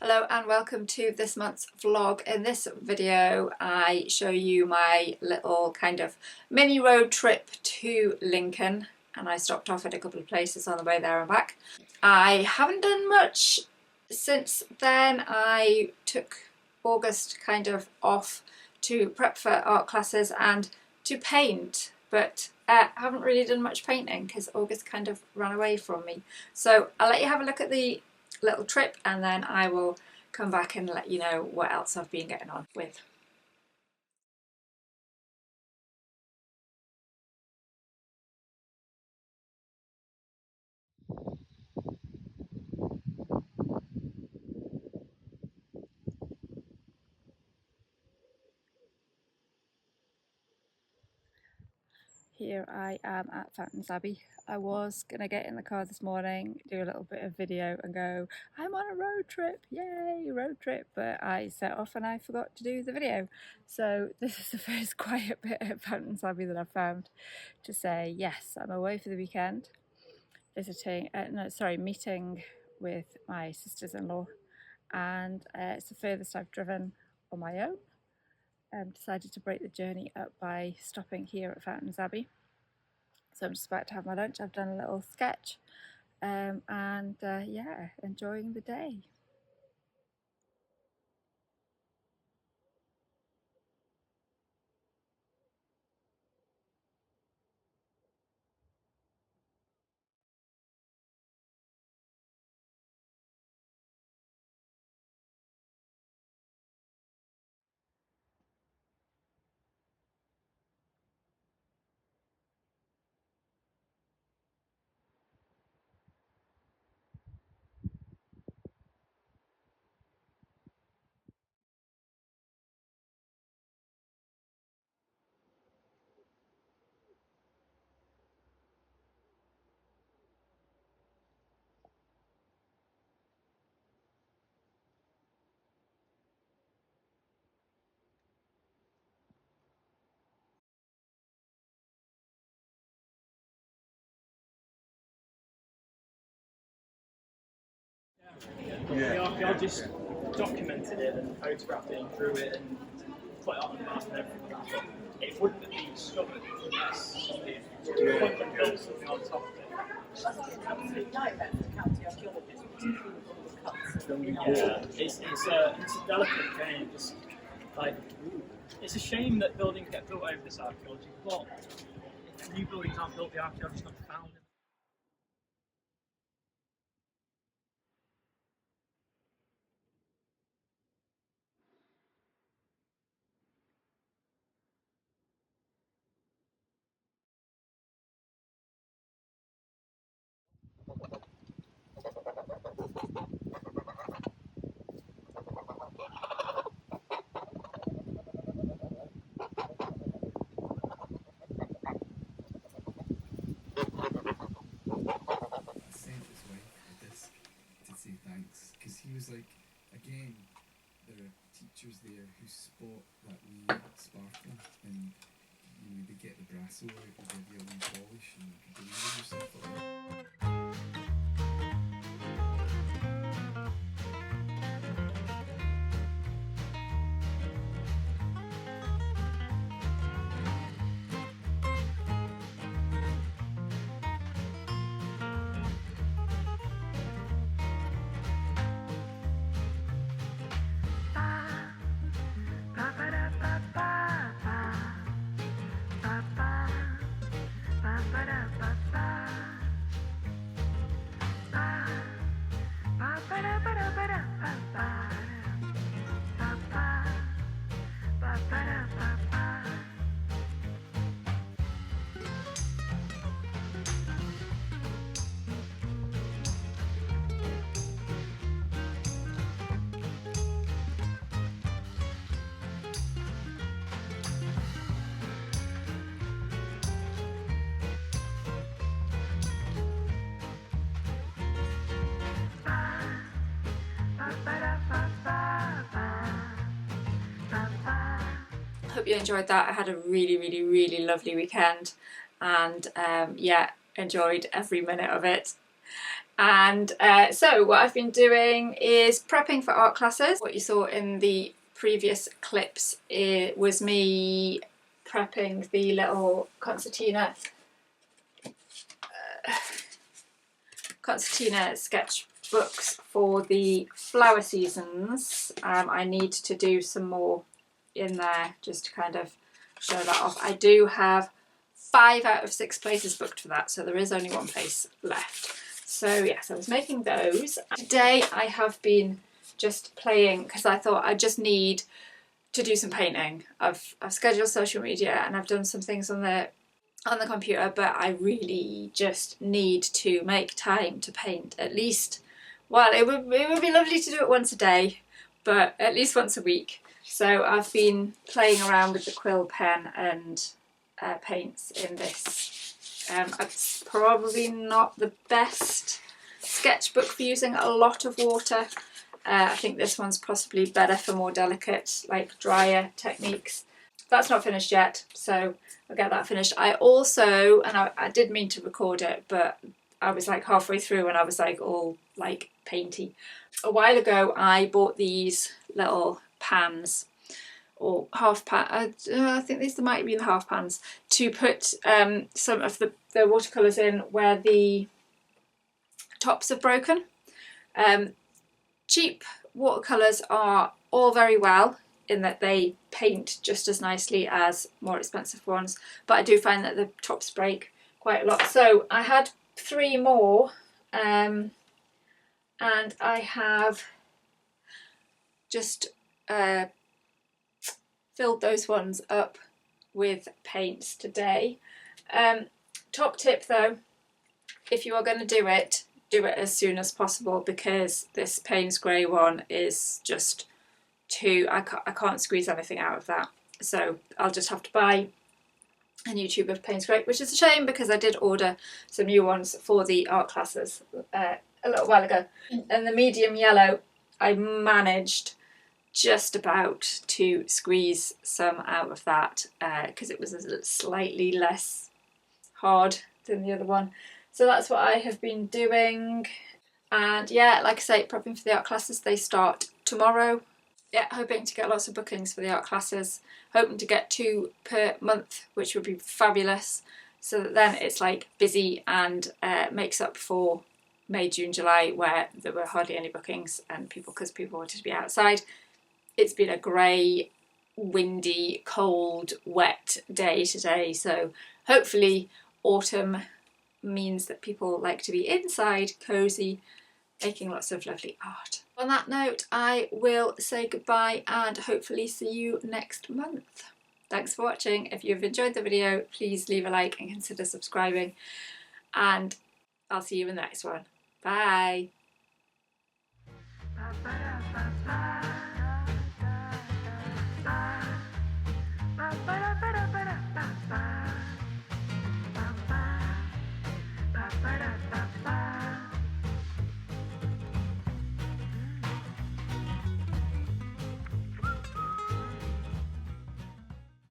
Hello and welcome to this month's vlog. In this video I show you my little kind of mini road trip to Lincoln, and I stopped off at a couple of places on the way there and back. I haven't done much since then. I took August kind of off to prep for art classes and to paint, but I haven't really done much painting because August kind of ran away from me. So I'll let you have a look at the little trip and then I will come back and let you know what else I've been getting on with. Here I am at Fountains Abbey. I was going to get in the car this morning, do a little bit of video and go, I'm on a road trip, yay, road trip, but I set off and I forgot to do the video. So this is the first quiet bit at Fountains Abbey that I've found to say, yes, I'm away for the weekend, meeting with my sisters-in-law, and it's the furthest I've driven on my own. Decided to break the journey up by stopping here at Fountains Abbey. So I'm just about to have my lunch. I've done a little sketch and yeah, enjoying the day. The archaeologists documented it and photographed it and drew it and put it on the map and everything like that. It wouldn't have been discovered unless they built something on top of it. Yeah, it's a delicate game. It's a shame that buildings get built over this archaeology, but if new buildings aren't built, the archaeology's not found. Thanks, because he was like, again, there are teachers there who spot that wee sparkle and they get the brasso out and give you a wee polish and you can believe yourself a lot. Hope you enjoyed that. I had a really lovely weekend and yeah, enjoyed every minute of it. And so what I've been doing is prepping for art classes. What you saw in the previous clips, it was me prepping the little concertina sketchbooks for the flower seasons. I need to do some more in there just to kind of show that off. I do have 5 out of 6 places booked for that, so there is only 1 place left. So yes, I was making those. Today I have been just playing because I thought I just need to do some painting. I've scheduled social media and I've done some things on the computer, but I really just need to make time to paint at least. Well, it would be lovely to do it once a day, but at least once a week. So I've been playing around with the quill pen and paints in this. It's probably not the best sketchbook for using a lot of water. I think this one's possibly better for more delicate, like drier techniques. That's not finished yet, so I'll get that finished. I also, and I did mean to record it, but I was like halfway through and I was like all like painty. A while ago I bought these little pans, or half pan, I think these might be the half pans, to put some of the watercolours in where the tops have broken. Cheap watercolours are all very well in that they paint just as nicely as more expensive ones, but I do find that the tops break quite a lot. So I had 3 more and I have just filled those ones up with paints today. Top tip though, if you are going to do it as soon as possible, because this Payne's Grey one is just too, I can't squeeze anything out of that. So I'll just have to buy a new tube of Payne's Grey, which is a shame because I did order some new ones for the art classes a little while ago. And the medium yellow, I managed just about to squeeze some out of that because it was slightly less hard than the other one. So that's what I have been doing. And yeah, like I say, prepping for the art classes. They start tomorrow. Yeah, hoping to get lots of bookings for the art classes. Hoping to get 2 per month, which would be fabulous. So that then it's like busy and makes up for May, June, July, where there were hardly any bookings and because people wanted to be outside. It's been a grey, windy, cold, wet day today, so hopefully autumn means that people like to be inside, cosy, making lots of lovely art. On that note, I will say goodbye and hopefully see you next month. Thanks for watching. If you've enjoyed the video, please leave a like and consider subscribing, and I'll see you in the next one. Bye! Ba-ba-da-ba-da-ba.